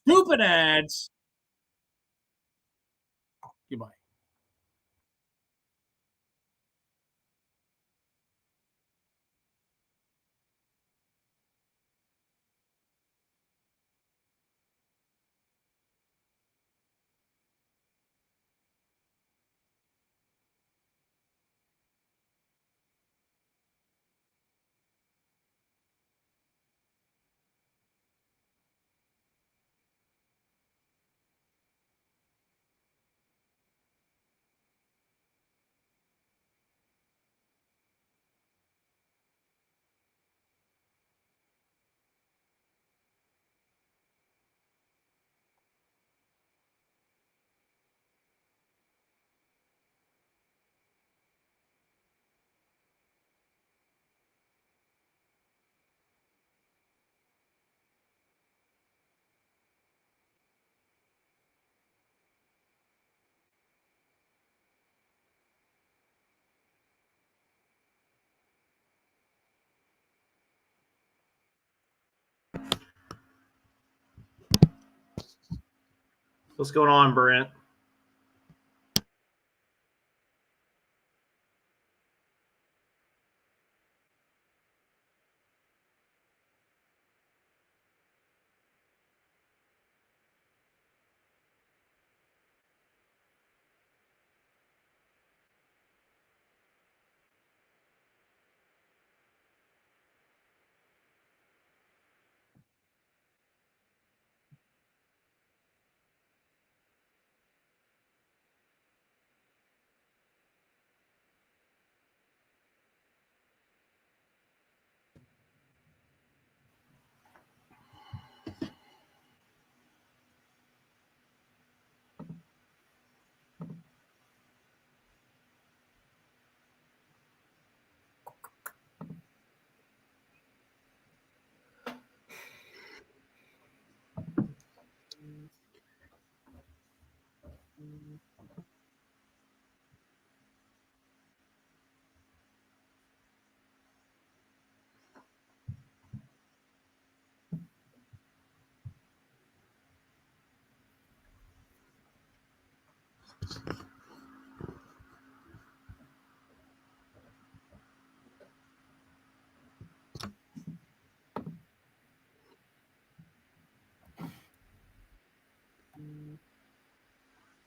Stupid ads. Goodbye. What's going on, Brent?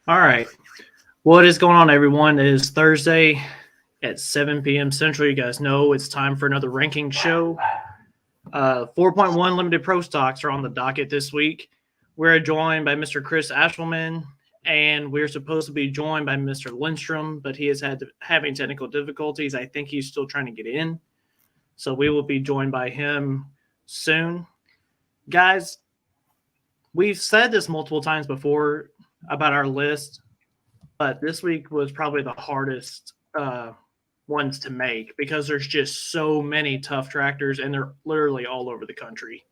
All right. What is going on, everyone? It is Thursday at 7 p.m. Central. You guys know it's time for another ranking show. 4.1 limited pro stocks are on the docket this week. We're joined by Mr. Chris Ashelman, and we're supposed to be joined by Mr. Lindstrom, but he is having technical difficulties. I think he's still trying to get in. So we will be joined by him soon. Guys, we've said this multiple times before about our list, but this week was probably the hardest ones to make because there's just so many tough tractors, and they're literally all over the country.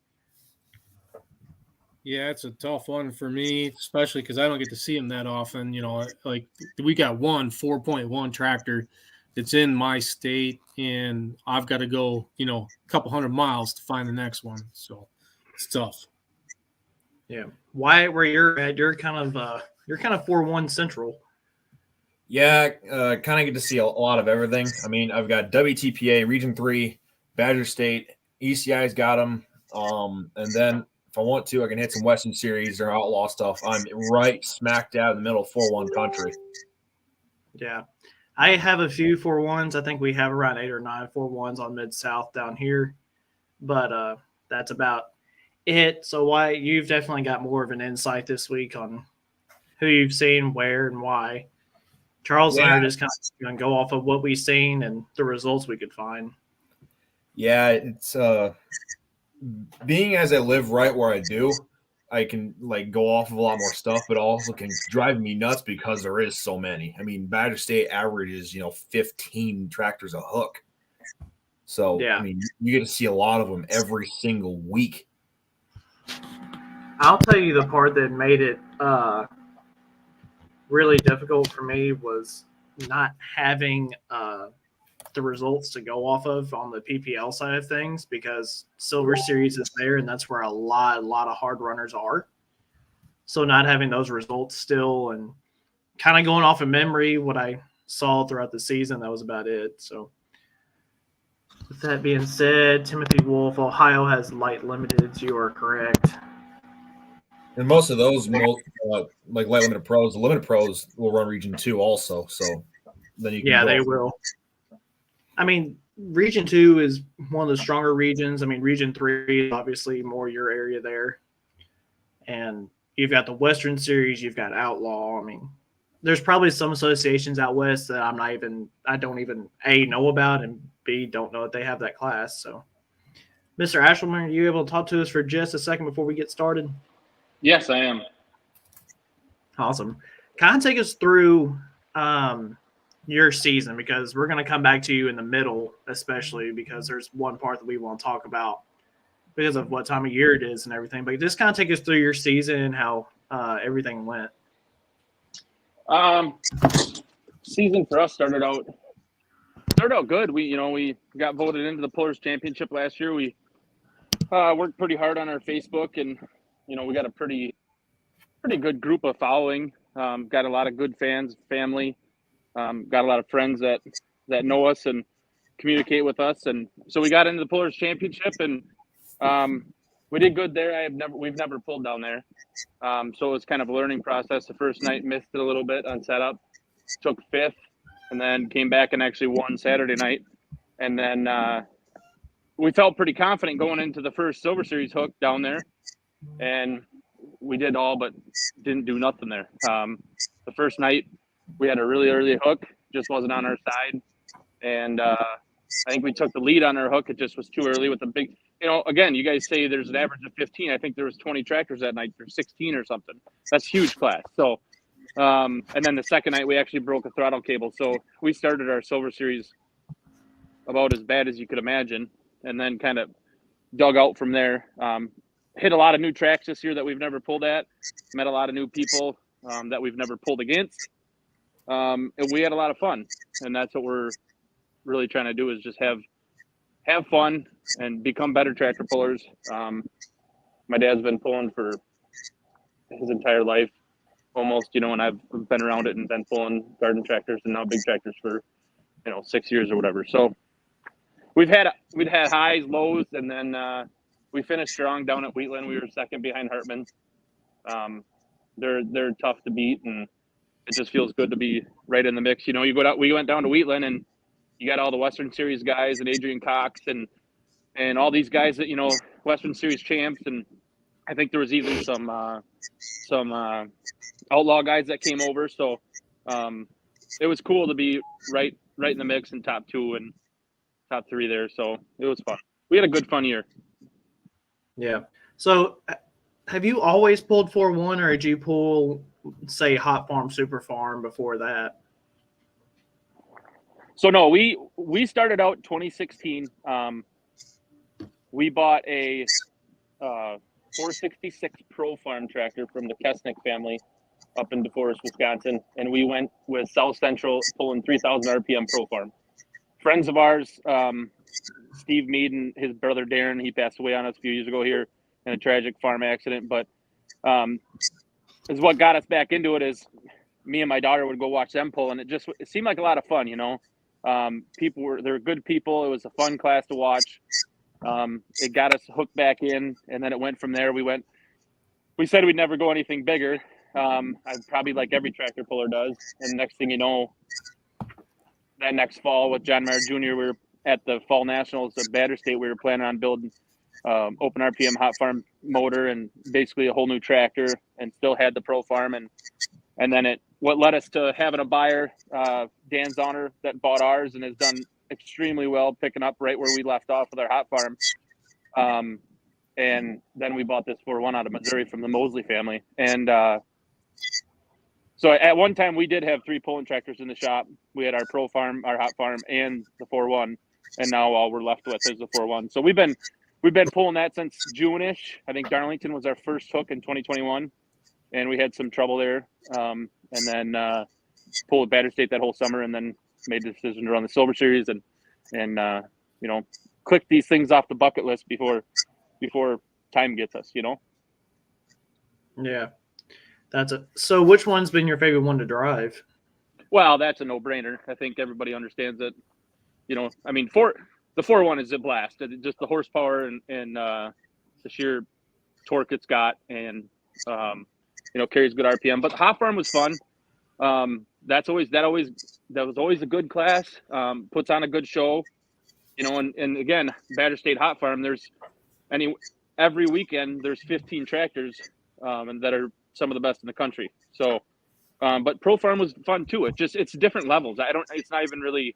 Yeah, it's a tough one for me, especially because I don't get to see them that often. You know, like we got one 4.1 tractor that's in my state, and I've got to go, a couple hundred miles to find the next one. So it's tough. Yeah. Wyatte, where you're at, you're kind of 4-1 Central. Yeah, kind of get to see a lot of everything. I mean, I've got WTPA, Region 3, Badger State, ECI's got them. And then if I want to, I can hit some Western Series or Outlaw stuff. I'm right smack dab in the middle of 4-1 country. Yeah. I have a few 4-1s. I think we have around 8 or 9 4-1s on Mid-South down here. But that's about it. So Wyatte, you've definitely got more of an insight this week on who you've seen, where, and why. Charles and I are just kind of going to go off of what we've seen and the results we could find. Yeah, it's being as I live right where I do, I can go off of a lot more stuff, but also can drive me nuts because there is so many. I mean, Badger State averages 15 tractors a hook. So yeah. I mean, you get to see a lot of them every single week. I'll tell you the part that made it really difficult for me was not having the results to go off of on the PPL side of things, because Silver Series is there, and that's where a lot of hard runners are. So not having those results still and kind of going off of memory, what I saw throughout the season, that was about it. So with that being said, Timothy Wolf, Ohio has light limited. You are correct. And most of those, like light limited pros, the limited pros will run Region 2 also. So then you can Yeah, go. they will. I mean, Region 2 is one of the stronger regions. I mean, Region 3 is obviously more your area there. And you've got the Western Series, you've got Outlaw. I mean, there's probably some associations out west that I don't even A, know about, and B, don't know that they have that class. So, Mr. Ashelman, are you able to talk to us for just a second before we get started? Yes, I am. Awesome. Kind of take us through your season, because we're going to come back to you in the middle, especially because there's one part that we want to talk about because of what time of year it is and everything. But just kind of take us through your season and how everything went. Season for us started out good. We got voted into the Pullers Championship last year. We worked pretty hard on our Facebook, and we got a pretty good group of following. Got a lot of good fans, family. Got a lot of friends that know us and communicate with us, and so we got into the Pullers Championship, and we did good there. We've never pulled down there, so it was kind of a learning process. The first night missed it a little bit on setup, took fifth, and then came back and actually won Saturday night, and then we felt pretty confident going into the first Silver Series hook down there, and we did all but didn't do nothing there. The first night we had a really early hook, just wasn't on our side, and I think we took the lead on our hook. It just was too early with a big, again, you guys say there's an average of 15. I think there was 20 tractors that night, or 16 or something. That's huge class. So, and then the second night we actually broke a throttle cable. So we started our Silver Series about as bad as you could imagine, and then kind of dug out from there. Hit a lot of new tracks this year that we've never pulled at. Met a lot of new people that we've never pulled against. And we had a lot of fun, and that's what we're really trying to do, is just have fun and become better tractor pullers. My dad's been pulling for his entire life, almost, and I've been around it and been pulling garden tractors and now big tractors for 6 years or whatever. So we'd had highs, lows, and then we finished strong down at Wheatland. We were second behind Hartman. They're tough to beat, and it just feels good to be right in the mix. We went down to Wheatland, and you got all the Western Series guys and Adrian Cox and all these guys that Western Series champs, and I think there was even some outlaw guys that came over. So it was cool to be right in the mix in top 2 and top 3 there. So it was fun. We had a good fun year. Yeah. So have you always pulled 4-1, or did you pull, say, Hot Farm, Super Farm before that? So no, we started out 2016. We bought a 466 Pro Farm tractor from the Kesnick family up in DeForest, Wisconsin, and we went with South Central pulling 3,000 RPM Pro Farm. Friends of ours, Steve Mead and his brother Darren, he passed away on us a few years ago here in a tragic farm accident, but is what got us back into it. Is me and my daughter would go watch them pull, and it seemed like a lot of fun. They're good people. It was a fun class to watch. It got us hooked back in, and then it went from there. We said we'd never go anything bigger. I'd probably, like every tractor puller does. And next thing you know, that next fall with John Mayer Jr., we were at the Fall Nationals at Batter State. We were planning on building open RPM Hot Farm motor and basically a whole new tractor, and still had the Pro Farm. And then what led us to having a buyer, Dan Zahner, that bought ours and has done extremely well, picking up right where we left off with our Hot Farm. And then we bought this 4-1 out of Missouri from the Mosley family. And so at one time we did have 3 pulling tractors in the shop. We had our Pro Farm, our Hot Farm, and the 4-1. And now all we're left with is the 4-1. So we've been pulling that since June-ish. I think Darlington was our first hook in 2021. And we had some trouble there. And then pulled Batter State that whole summer, and then made the decision to run the Silver Series and click these things off the bucket list before time gets us. Yeah. That's it. So which one's been your favorite one to drive? Well, that's a no-brainer. I think everybody understands it. You know, I mean, the 4.1 is a blast. Just the horsepower and the sheer torque it's got, and carries good RPM. But the hot farm was fun. That was always a good class. Puts on a good show. And again, Badger State Hot Farm. Every weekend there's 15 tractors, and that are some of the best in the country. So, but Pro Farm was fun too. It's different levels. It's not even really,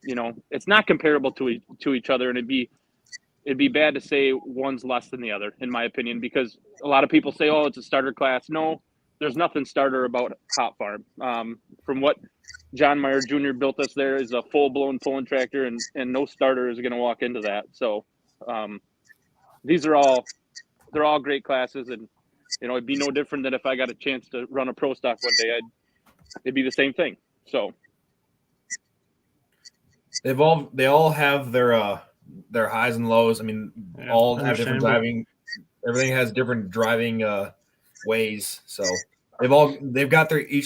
it's not comparable to each other, and it'd be bad to say one's less than the other, in my opinion, because a lot of people say, oh, it's a starter class. No, there's nothing starter about Hot Farm. From what John Meyer Jr. built us there is a full-blown pulling tractor, and no starter is going to walk into that. So they're all great classes, and it'd be no different than if I got a chance to run a pro stock one day. It'd be the same thing. So they all have their highs and lows. I mean, all have different driving. Everything has different driving ways. So each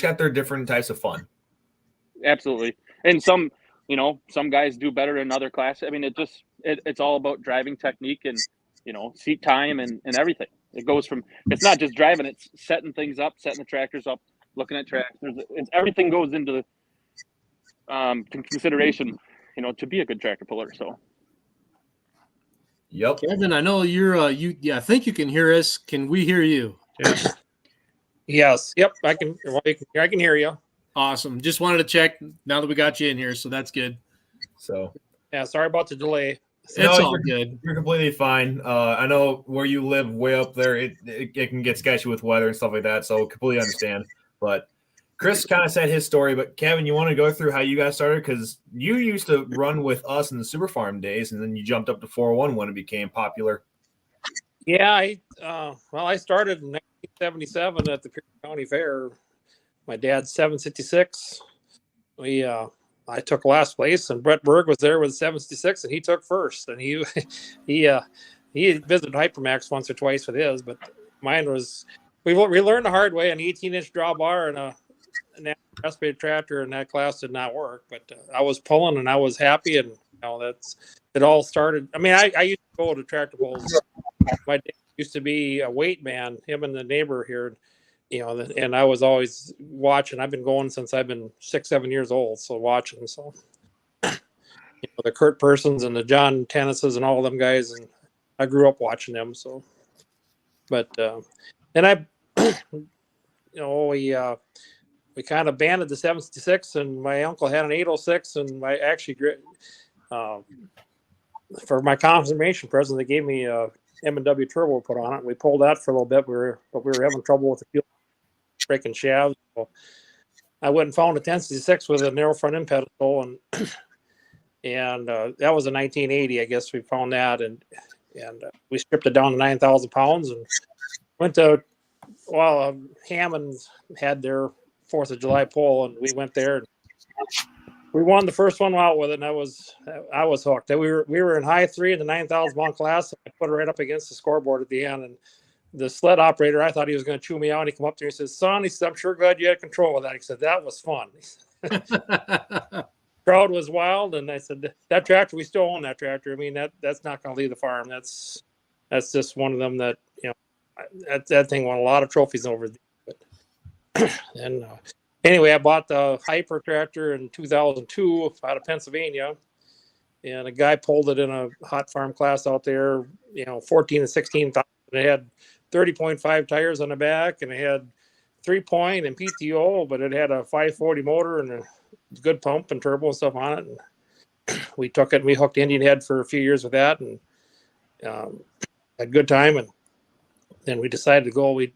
got their different types of fun. Absolutely. And some guys do better in other classes. I mean, it's all about driving technique and, seat time and everything. It goes from, it's not just driving, it's setting things up, setting the tractors up, looking at tractors. Everything goes into consideration, to be a good tractor puller. So. Yep. Kevin, I know you're I think you can hear us. Can we hear you? Yes. Yes. Yep. I can hear you. Awesome. Just wanted to check now that we got you in here, so that's good. So Yeah. Sorry about the delay. It's all good. You're completely fine. I know where you live, way up there, it can get sketchy with weather and stuff like that. So completely understand. But Chris kind of said his story. But Kevin, you want to go through how you guys started? Because you used to run with us in the Super Farm days, and then you jumped up to 401 when it became popular. Yeah. I started in 1977 at the Pierce County Fair. My dad's 766. I took last place, and Brett Berg was there with 766, and he took first. And he visited Hypermax once or twice with his, but mine was we learned the hard way. An 18-inch drawbar and an aspirated tractor in that class did not work. But I was pulling, and I was happy, and it all started. I mean, I used to go to tractor pulls. My dad used to be a weight man. Him and the neighbor here. And I was always watching. I've been going since I've been 6-7 years old. So watching, so the Kurt Persons and the John Tennises and all of them guys, and I grew up watching them. So, but and I, we kind of banded the 766, and my uncle had an 806, and I actually for my confirmation present, they gave me a M&W turbo put on it. We pulled that for a little bit. We were having trouble with the fuel breaking shafts. So I went and found a 1066 with a narrow front end pedestal, and that was a 1980. I guess we found that, and we stripped it down to 9,000 pounds and went to Hammond had their 4th of July pull, and we went there. And we won the first one out with it, and I was hooked. We were in high 3 in the 9,000 pound class. I put it right up against the scoreboard at the end, and the sled operator, I thought he was going to chew me out. He came up to me and said, "Son," he said, "I'm sure glad you had control of that." He said, "That was fun." Crowd was wild, and I said, "That tractor, we still own that tractor. I mean, that's not going to leave the farm. That's just one of them that that thing won a lot of trophies over there." And anyway, I bought the Hyper tractor in 2002 out of Pennsylvania, and a guy pulled it in a hot farm class out there. 14 and 16,000. It had 30.5 tires on the back, and it had 3-point and PTO, but it had a 540 motor and a good pump and turbo and stuff on it. And we took it and we hooked Indian Head for a few years with that, and had a good time. And then we decided to go. We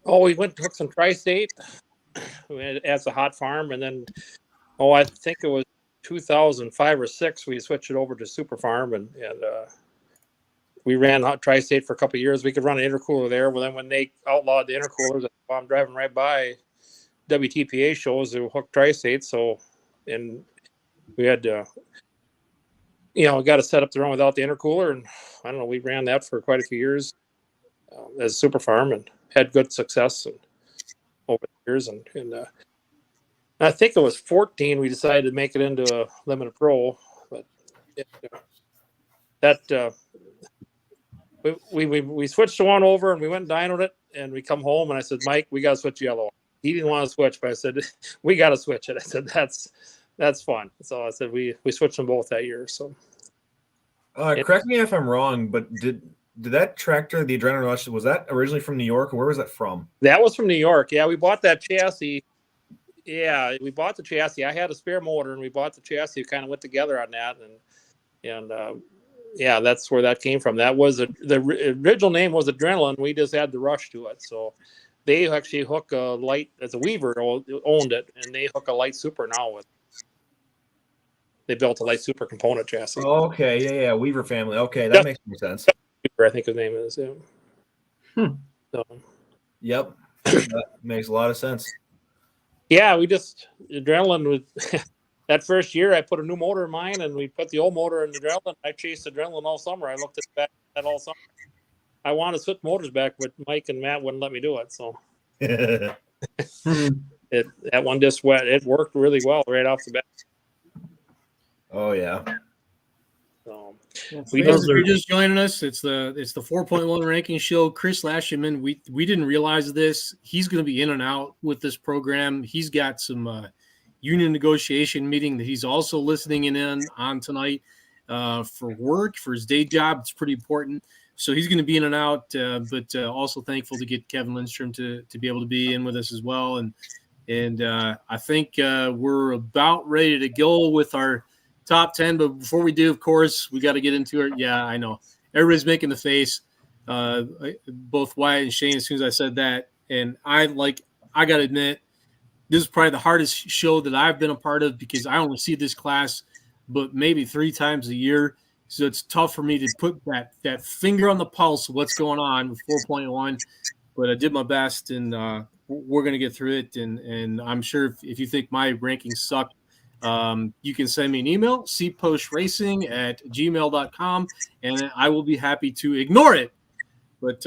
went to hook some Tri-State as a hot farm, and then I think it was 2005 or 6 we switched it over to Super Farm, and we ran Tri-State for a couple of years. We could run an intercooler there. Well, then when they outlawed the intercoolers, I'm driving right by WTPA shows that hooked Tri-State. So, and we had to, got to set up the run without the intercooler. And I don't know, we ran that for quite a few years as Super Farm and had good success over the years. And I think it was 14 we decided to make it into a limited pro, but we switched to one over and we went and dynoed it, and we come home and I said, Mike, we got to switch yellow. He didn't want to switch, but I said, we got to switch it. I said, that's fun. So I said, we switched them both that year. So correct me if I'm wrong, but did that tractor, the Adrenaline Rush, was that originally from New York, or where was that from? that was from New York. Yeah, we bought that chassis. Yeah, we bought the chassis. I had a spare motor, and we bought the chassis. We kind of went together on that, and yeah, that's where that came from. That was the original name was Adrenaline. We just had the Rush to it. So they actually hook a light, as a Weaver owned it, and they hook a light super now with. They built a light super component chassis. Oh, okay, yeah, Weaver family. Okay, that makes more sense. I think his name is. Yeah. So. Yep, that makes a lot of sense. Yeah, we just Adrenaline was that first year. I put a new motor in mine, and we put the old motor in the Adrenaline. I chased Adrenaline all summer. I looked at that all summer. I wanted to switch motors back, but Mike and Matt wouldn't let me do it. So that one just went. It worked really well right off the bat. Oh yeah. So if you're just joining us, it's the 4.1 ranking show. Chris Lasherman, we didn't realize this. He's going to be in and out with this program. He's got some union negotiation meeting that he's also listening in on tonight for work, for his day job. It's pretty important. So he's going to be in and out, but also thankful to get Kevin Lindstrom to be able to be in with us as well. And I think we're about ready to go with our top 10, but before we do, of course, we got to get into it. Yeah, I know. Everybody's making the face, both Wyatte and Shane, as soon as I said that. And I got to admit, this is probably the hardest show that I've been a part of because I only see this class but maybe 3 times a year. So it's tough for me to put that finger on the pulse of what's going on with 4.1. But I did my best, and we're going to get through it. And I'm sure if you think my rankings suck, you can send me an email, cpostracing@gmail.com, and I will be happy to ignore it. But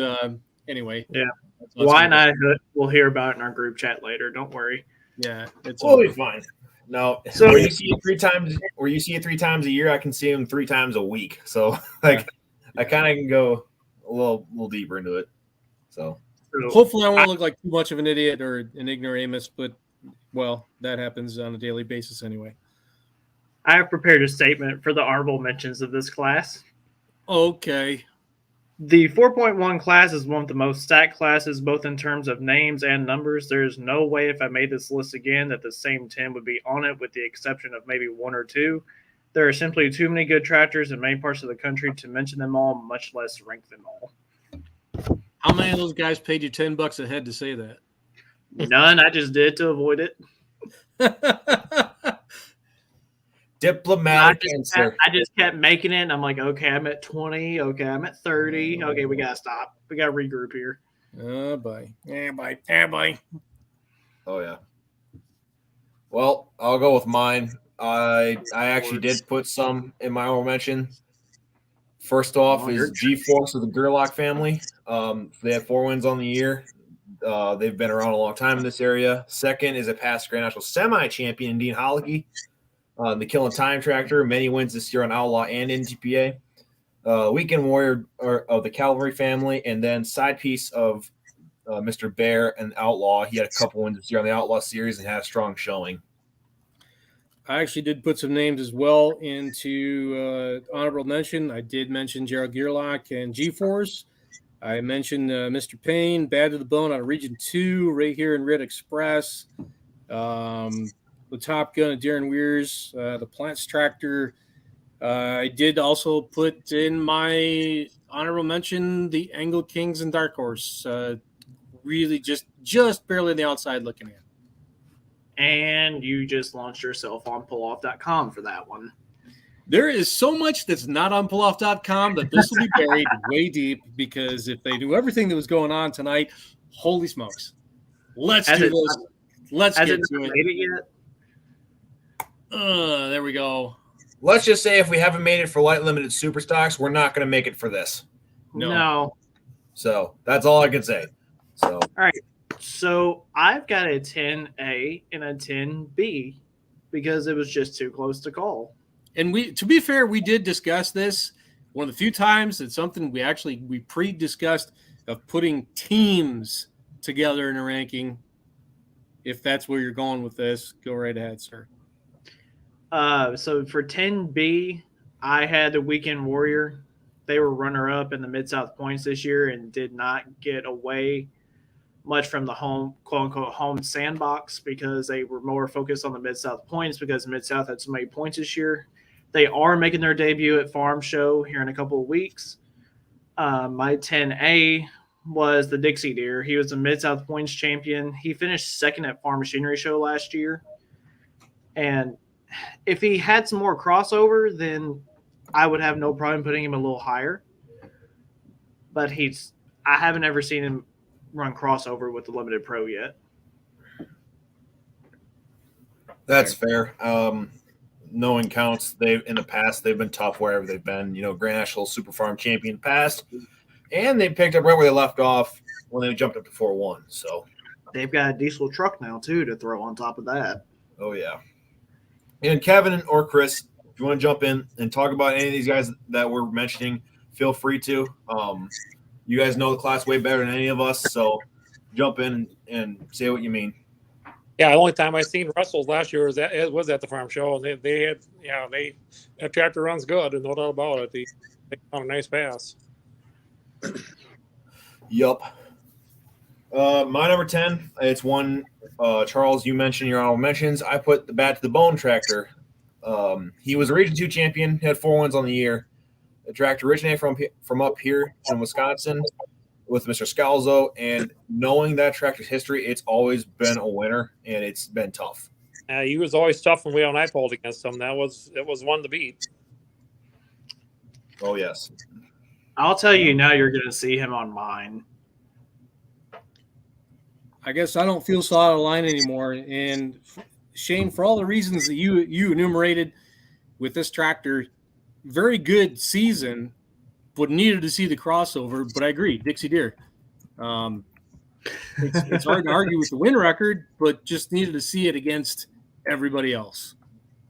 anyway, yeah. Why not? We'll hear about it in our group chat later. Don't worry. Yeah, it's totally fine. No, so where you see it 3 times, a year, I can see them 3 times a week. So I kind of can go a little deeper into it. So hopefully, I won't look like too much of an idiot or an ignoramus, but. Well, that happens on a daily basis anyway. I have prepared a statement for the honorable mentions of this class. Okay. The 4.1 class is one of the most stacked classes, both in terms of names and numbers. There's no way if I made this list again that the same 10 would be on it, with the exception of maybe 1 or 2. There are simply too many good tractors in many parts of the country to mention them all, much less rank them all. How many of those guys paid you $10 a head to say that? None. I just did to avoid it. Diplomatic answer. I just kept making it. And I'm like, okay, I'm at 20. Okay, I'm at 30. Okay, we gotta stop. We gotta regroup here. Oh boy. Yeah, boy. Oh yeah. Well, I'll go with mine. I actually did put some in my honorable mention. First off is G-Force of the Gerlach family. They have 4 wins on the year. They've been around a long time in this area. Second is a past Grand National semi-champion, Dean Holicky, the Killing Time tractor. Many wins this year on Outlaw and NTPA. Weekend Warrior of the Cavalry family, and then side piece of Mr. Bear and Outlaw. He had a couple wins this year on the Outlaw series and had a strong showing. I actually did put some names as well into honorable mention. I did mention Gerald Gerlach and G-Force. I mentioned Mr. Payne, Bad to the Bone out of Region 2, right here in Red Express. The Top Gun of Darren Weirs, the Plants Tractor. I did also put in my honorable mention the Angle Kings and Dark Horse. Really just barely on the outside looking in. And you just launched yourself on pulloff.com for that one. There is so much that's not on pulloff.com that this will be buried way deep, because if they knew everything that was going on tonight, holy smokes. Let's do this. Let's get to it. Made it yet? There we go. Let's just say if we haven't made it for light limited super stocks, we're not going to make it for this. No. So that's all I can say. So All right. So I've got a 10A and a 10B because it was just too close to call. And to be fair, we did discuss this one of the few times. It's something we pre-discussed of putting teams together in a ranking. If that's where you're going with this, go right ahead, sir. So for 10B, I had the Weekend Warrior. They were runner-up in the Mid-South points this year and did not get away much from the home, quote-unquote, home sandbox because they were more focused on the Mid-South points because Mid-South had so many points this year. They are making their debut at Farm Show here in a couple of weeks. My 10A was the Dixie Deer. He was the Mid-South points champion. He finished second at Farm Machinery Show last year. And if he had some more crossover, then I would have no problem putting him a little higher. But I haven't ever seen him run crossover with the Limited Pro yet. that's fair. Knowing counts, in the past they've been tough wherever they've been. Grand National Super Farm champion past, and they picked up right where they left off when they jumped up to 4-1. So they've got a diesel truck now too to throw on top of that. Oh yeah. And Kevin or Chris, if you want to jump in and talk about any of these guys that we're mentioning, feel free to. You guys know the class way better than any of us, so jump in and say what you mean. Yeah, the only time I seen Russell's last year was at the farm show, and they that tractor runs good, and no doubt about it. They found a nice pass. Yup. My number 10, it's one Charles, you mentioned your honorable mentions. I put the Bat to the Bone tractor. He was a Region 2 champion, had 4 wins on the year. The tractor originated from up here in Wisconsin with Mr. Scalzo, and knowing that tractor's history, it's always been a winner, and it's been tough. He was always tough when I pulled against him. It was one to beat. Oh, yes. I'll tell you now, you're going to see him on mine. I guess I don't feel so out of line anymore. And Shane, for all the reasons that you enumerated with this tractor, very good season, but needed to see the crossover. But I agree, Dixie Deer. It's hard to argue with the win record, but just needed to see it against everybody else.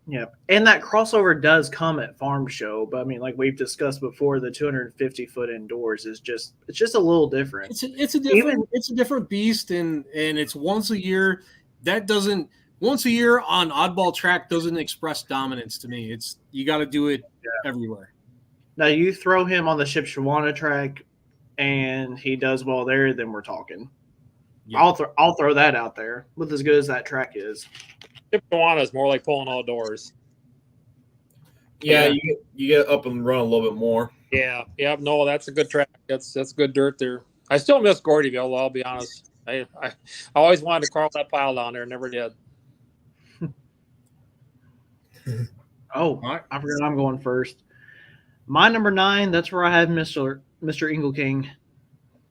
Yeah, and that crossover does come at Farm Show, but I mean, like we've discussed before, the 250-foot indoors is just a little different. It's a different beast, and it's once a year. Once a year on oddball track doesn't express dominance to me. You got to do it everywhere. Now you throw him on the Shipshewana track, and he does well there, then we're talking. Yeah. I'll throw that out there with as good as that track is. Shipshewana is more like pulling outdoors. Yeah, you get up and run a little bit more. Yeah. No, that's a good track. That's good dirt there. I still miss Gordyville, I'll be honest. I always wanted to carve that pile down there, never did. Oh, I forgot I'm going first. My number 9, that's where I have Mr. Ingle King.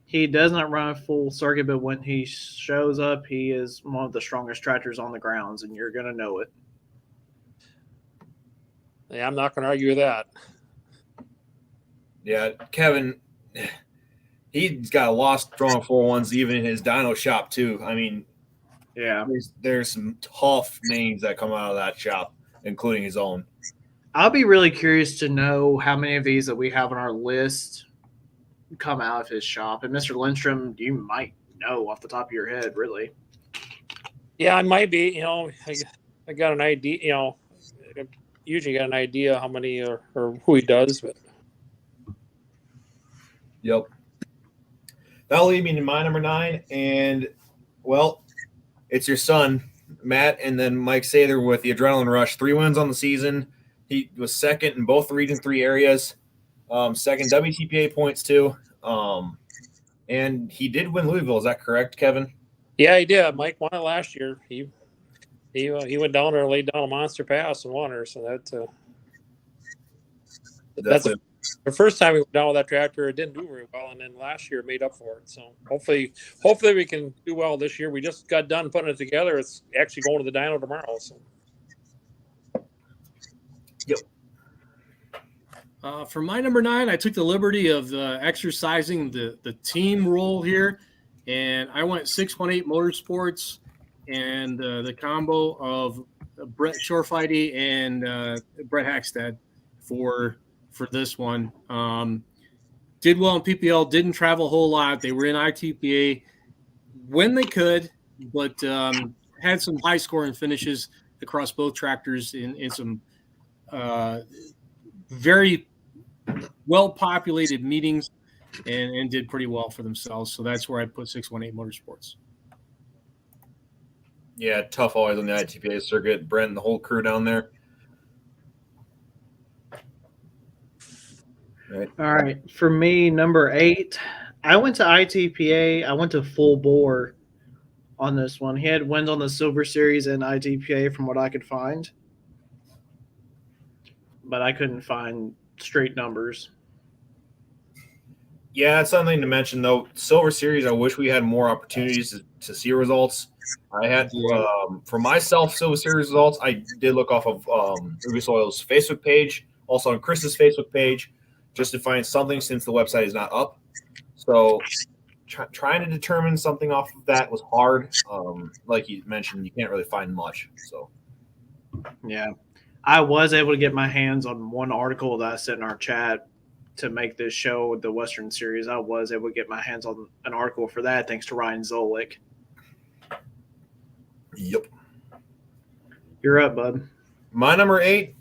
He does not run a full circuit, but when he shows up, he is one of the strongest tractors on the grounds, and you're going to know it. Yeah, I'm not going to argue with that. Yeah, Kevin, he's got a lot of strong 4-1s even in his dyno shop, too. I mean, yeah, there's some tough names that come out of that shop, including his own. I'll be really curious to know how many of these that we have on our list come out of his shop. And Mr. Lindstrom, you might know off the top of your head, really. Yeah, I might be. I got an idea. Usually got an idea how many or who he does. But Yep. That'll lead me to my number 9, and well, it's your son, Matt, and then Mike Sather with the Adrenaline Rush. 3 wins on the season. He was second in both the Region 3 areas. Second WTPA points too. And he did win Louisville. Is that correct, Kevin? Yeah, he did. Mike won it last year. He went down there and laid down a monster pass and won her. So that's the first time we went down with that tractor. It didn't do very well, and then last year made up for it. So hopefully we can do well this year. We just got done putting it together. It's actually going to the dyno tomorrow. So. Yep. For my number 9, I took the liberty of exercising the team role here and I went 618 Motorsports and the combo of Brett Shorefighty and Brett Hackstead for this one. Did well in PPL, didn't travel a whole lot. They were in ITPA when they could, but had some high scoring finishes across both tractors in some very well populated meetings, and did pretty well for themselves. So that's where I put 618 Motorsports. Yeah, tough always on the ITPA circuit. Brent and the whole crew down there. Right. All right. For me, number 8, I went to ITPA. I went to full bore on this one. He had wins on the Silver Series and ITPA from what I could find. But I couldn't find straight numbers. Yeah, that's something to mention, though. Silver Series, I wish we had more opportunities to see results. I had, for myself, Silver Series results, I did look off of Ruby Soil's Facebook page, also on Chris's Facebook page, just to find something since the website is not up. So trying to determine something off of that was hard. Like you mentioned, you can't really find much. So Yeah. I was able to get my hands on one article that I sent in our chat to make this show, the Western Series. I was able to get my hands on an article for that thanks to Ryan Zolik. Yep. You're up, bud. My number 8,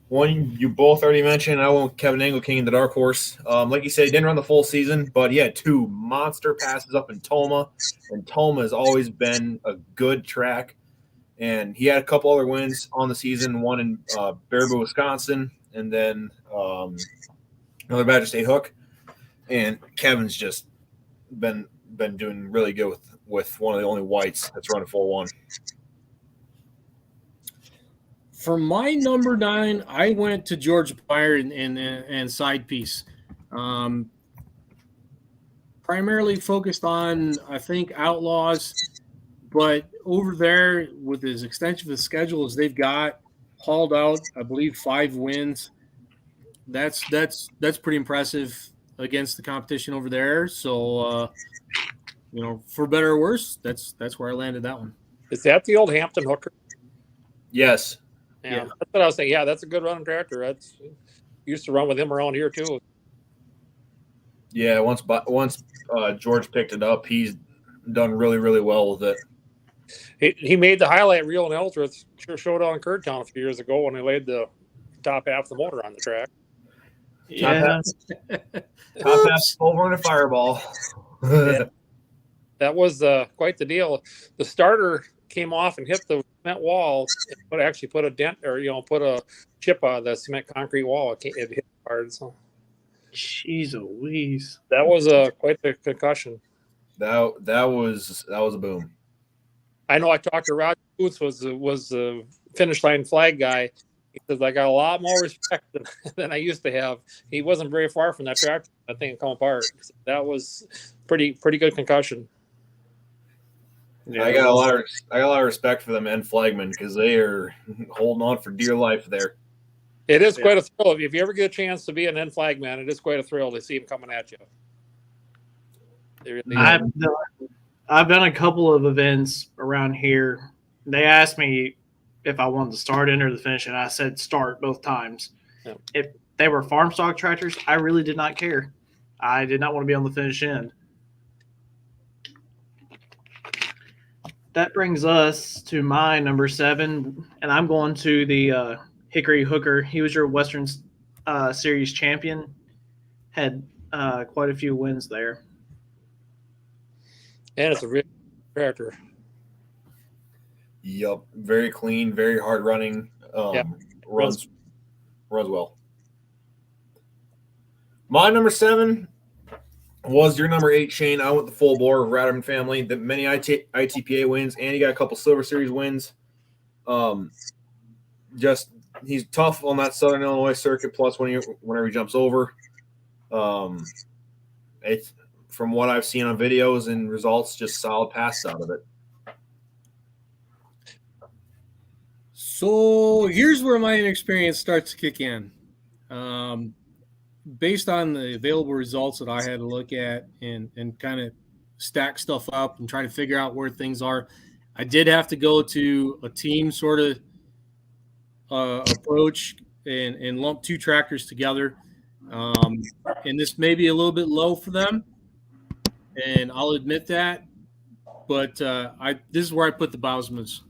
one you both already mentioned. I went with Kevin Engelking in the Dark Horse. Like you said, he didn't run the full season, but he had 2 monster passes up in Toma, and Toma has always been a good track. And he had a couple other wins on the season, one in Baraboo, Wisconsin, and then another Badger State Hook. And Kevin's just been doing really good with one of the only whites that's running 4-1. For my number 9, I went to George Meyer and Side Piece. Primarily focused on, I think, Outlaws, but over there with as extensive a schedule as they've got, hauled out, I believe, 5 wins. That's pretty impressive against the competition over there. So, for better or worse, that's where I landed that one. Is that the old Hampton Hooker? Yes. Yeah, that's what I was saying. Yeah, that's a good running tractor. That's used to run with him around here too. Yeah, once George picked it up, he's done really, really well with it. He made the highlight reel in Ellsworth Showdown in Kurdtown a few years ago when he laid the top half of the motor on the track. Yeah. Top half over in a fireball. Yeah. That was quite the deal. The starter came off and hit the cement wall, but actually put a dent or put a chip on the cement concrete wall. It hit hard. So, jeez Louise, that was quite the concussion. That was a boom. I know. I talked to Roger Boots, was the finish line flag guy. He says, I got a lot more respect than I used to have. He wasn't very far from that tractor. That thing come apart. That was pretty good concussion. Yeah, I got a lot of respect for them and flagmen because they are holding on for dear life there. It is quite a thrill. If you ever get a chance to be an end flagman, it is quite a thrill to see him coming at you. Really I've done a couple of events around here. They asked me if I wanted to start, enter the finish, and I said start both times. Yeah. If they were farm stock tractors, I really did not care. I did not want to be on the finish end. That brings us to my number 7, and I'm going to the Hickory Hooker. He was your Western Series champion. Had quite a few wins there. And it's a real tractor. Yep, very clean, very hard running. Runs well. My number 7 was your number 8, Shane. I went the full bore of Ratterman family. The many ITPA wins, and he got a couple Silver Series wins. He's tough on that Southern Illinois circuit. Plus, whenever he jumps over, it's from what I've seen on videos and results, just solid passes out of it. So here's where my inexperience starts to kick in. Based on the available results that I had to look at and kind of stack stuff up and try to figure out where things are. I did have to go to a team sort of approach and lump 2 tractors together. And this may be a little bit low for them, and I'll admit that. But this is where I put the Bausmas.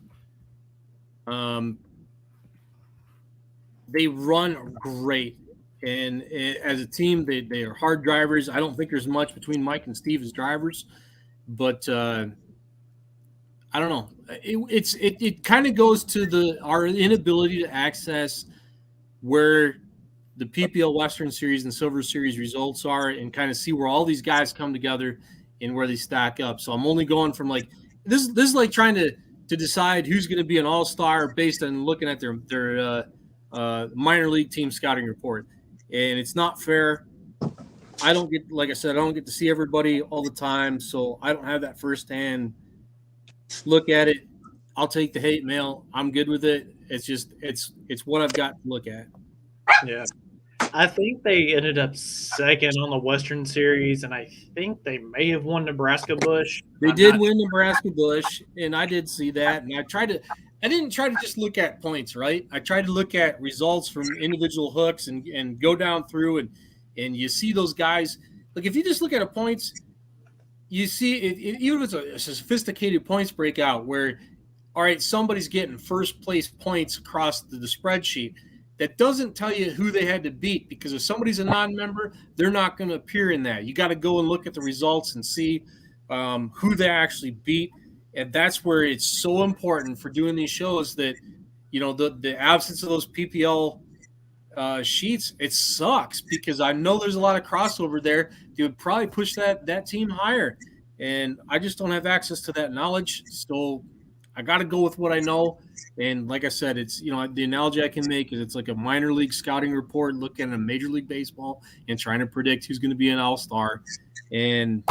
They run great, and as a team, they are hard drivers. I don't think there's much between Mike and Steve as drivers, but I don't know. It kind of goes to our inability to access where the PPL Western Series and Silver Series results are, and kind of see where all these guys come together and where they stack up. So I'm only going from like this. This is like trying to decide who's going to be an all-star based on looking at their minor league team scouting report, and it's not fair. I don't get, like I said, I don't get to see everybody all the time, so I don't have that firsthand look at it. I'll take the hate mail. I'm good with it. It's just it's what I've got to look at. Yeah. I think they ended up second on the Western Series, and I think they may have won Nebraska Bush. They did win Nebraska Bush, and I did see that. And I didn't try to just look at points, right? I tried to look at results from individual hooks and go down through, and you see those guys. Like, if you just look at a points, you see it even if it's a sophisticated points breakout where, all right, somebody's getting first place points across the spreadsheet. That doesn't tell you who they had to beat, because if somebody's a non-member, they're not going to appear in that. You got to go and look at the results and see who they actually beat. And that's where it's so important for doing these shows that, you know, the absence of those PPL sheets, it sucks, because I know there's a lot of crossover there. They would probably push that team higher. And I just don't have access to that knowledge. So I got to go with what I know. And like I said, it's, you know, the analogy I can make is it's like a minor league scouting report looking at Major League Baseball and trying to predict who's going to be an all-star. And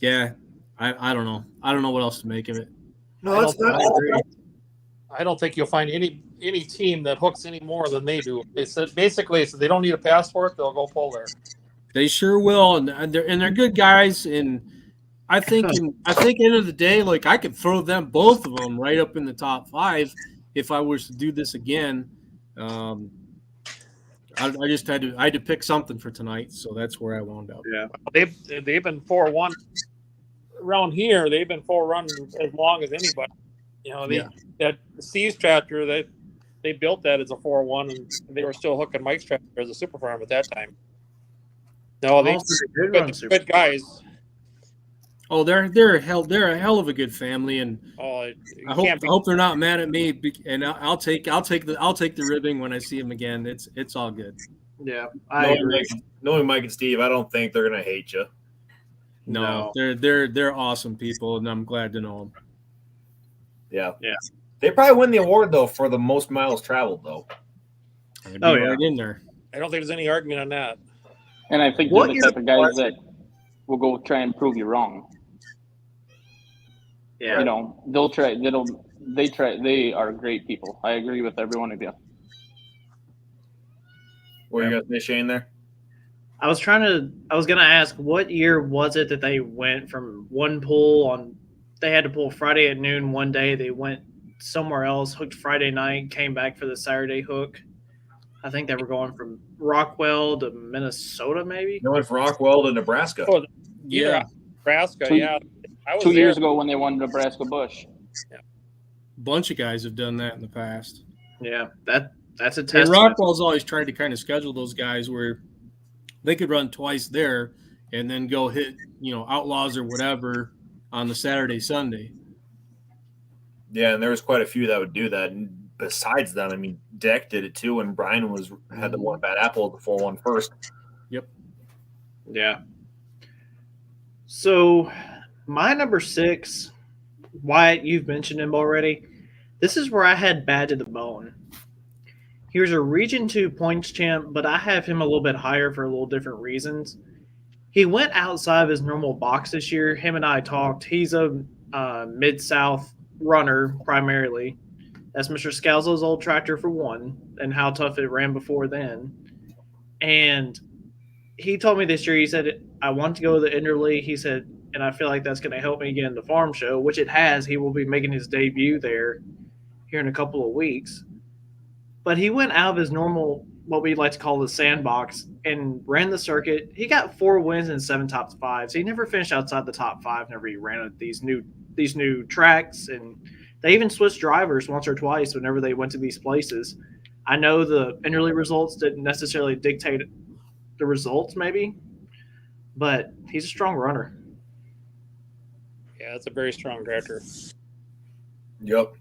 yeah, I don't know. I don't know what else to make of it. No, that's not. I don't think you'll find any team that hooks any more than they do. They said basically, so they don't need a passport, they'll go pull there. They sure will, and they're good guys. And I think end of the day, like, I could throw them, both of them, right up in the top 5 if I was to do this again. I just had to pick something for tonight, so that's where I wound up. Yeah, They've been 4-1 around here. They've been 4-1 as long as anybody. You know, that Steve's tractor, they built that as a 4-1, and they were still hooking Mike's tractor as a super farm at that time. No, they're good guys. Oh, they're a hell of a good family, and I hope they're not mad at me. And I'll take the ribbing when I see them again. It's all good. Yeah, I agree. Knowing Mike and Steve, I don't think they're gonna hate you. No, they're awesome people, and I'm glad to know them. Yeah. They probably win the award though for the most miles traveled though. Right in there. I don't think there's any argument on that. And I think they're the type of guys that will go try and prove you wrong. Yeah. You know, they are great people. I agree with every one of you. What are you guys saying there? I was gonna ask, what year was it that they went from one pull on? They had to pull Friday at noon one day. They went somewhere else, hooked Friday night, came back for the Saturday hook. I think they were going from Rockwell to Minnesota, maybe. They went from Rockwell to Nebraska. Oh, Yeah. Nebraska. I was 2 years there. ago when they won Nebraska Bush. Bunch of guys have done that in the past. Yeah, that's a And test. Rockwell's always tried to kind of schedule those guys where they could run twice there and then go hit, Outlaws or whatever on the Saturday, Sunday. Yeah, and there was quite a few that would do that. And besides them, I mean, Deck did it too, and Brian had the one bad apple at the 4-1 first. Yep. Yeah. So my number 6, Wyatte, you've mentioned him already. This is where I had Bad to the Bone. He was a Region 2 points champ, but I have him a little bit higher for a little different reasons. He went outside of his normal box this year. Him and I talked. He's a Mid-South runner primarily. That's Mr. Scalzo's old tractor for one, and how tough it ran before then. And he told me this year, he said, I want to go to the Interleague. He said, and I feel like that's going to help me get in the farm show, which it has. He will be making his debut there here in a couple of weeks. But he went out of his normal, what we like to call the sandbox, and ran the circuit. He got 4 wins and 7 top 5s. He never finished outside the top 5 whenever he ran at these new tracks, and they even switched drivers once or twice whenever they went to these places. I know the interleague results didn't necessarily dictate the results, maybe, but he's a strong runner. Yeah, it's a very strong tractor. Yep.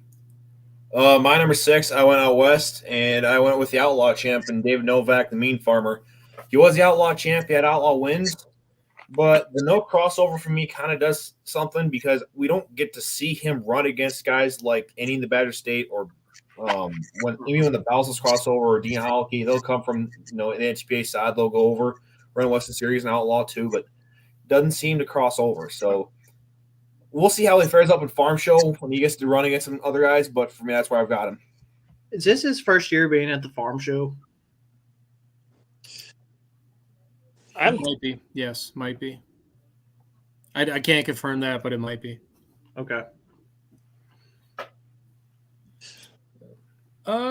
My number 6, I went out west, and I went with the Outlaw champ and David Novak, the Mean Farmer. He was the Outlaw champ. He had Outlaw wins, but the no crossover for me kind of does something because we don't get to see him run against guys like Andy in the Badger State or when the Bowsels crossover or Dean Hollicky. They'll come from the NHPA side. They'll go over, run Western Series and Outlaw too, but doesn't seem to cross over. So we'll see how he fares up in Farm Show when he gets to run against some other guys, but for me, that's where I've got him. Is this his first year being at the Farm Show? Might be. Yes, might be. I can't confirm that, but it might be. Okay.